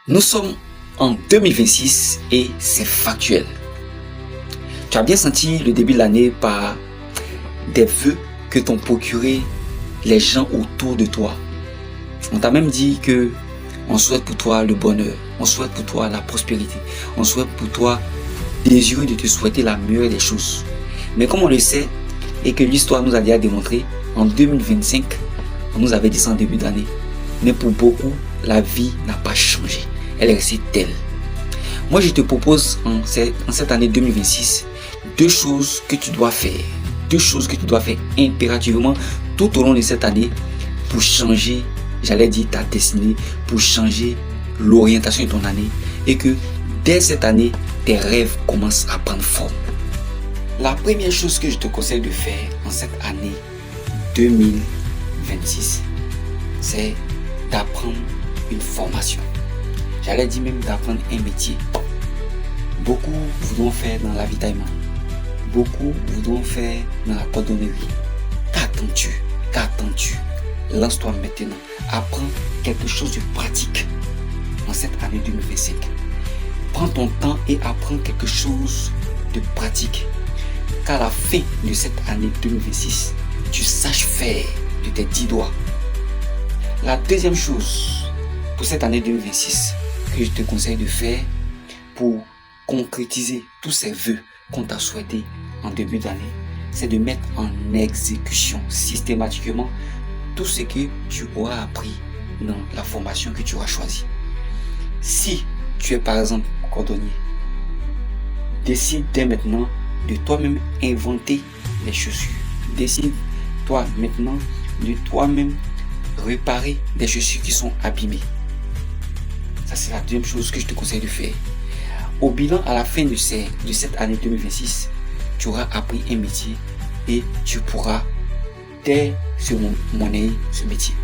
Nous sommes en 2026 et c'est factuel. Tu as bien senti le début de l'année par des vœux que t'ont procuré les gens autour de toi. On t'a même dit que on souhaite pour toi le bonheur, on souhaite pour toi la prospérité, on souhaite pour toi désireux de te souhaiter la meilleure des choses. Mais comme on le sait et que l'histoire nous a déjà démontré, en 2025, on nous avait dit ça en début d'année. Mais pour beaucoup, la vie n'a pas changé. Elle est restée telle. Moi, je te propose en cette année 2026, deux choses que tu dois faire. Deux choses que tu dois faire impérativement tout au long de cette année pour changer, j'allais dire ta destinée, pour changer l'orientation de ton année et que dès cette année, tes rêves commencent à prendre forme. La première chose que je te conseille de faire en cette année 2026, c'est d'apprendre une formation. J'allais dire même d'apprendre un métier. Beaucoup voudront faire dans l'avitaillement. Beaucoup voudront faire dans la cordonnerie. Qu'attends-tu? Qu'attends-tu? Lance-toi maintenant. Apprends quelque chose de pratique en cette année 2025. Prends ton temps et apprends quelque chose de pratique. Qu'à la fin de cette année 2026, tu saches faire de tes 10 doigts. La deuxième chose pour cette année 2026 que je te conseille de faire pour concrétiser tous ces vœux qu'on t'a souhaités en début d'année, c'est de mettre en exécution systématiquement tout ce que tu auras appris dans la formation que tu auras choisie. Si tu es par exemple cordonnier, décide dès maintenant de toi-même inventer les chaussures. Décide toi maintenant de toi-même réparer des chaussures qui sont abîmées. Ça, c'est la deuxième chose que je te conseille de faire. Au bilan, à la fin de cette année 2026, tu auras appris un métier et tu pourras monnayer ce métier.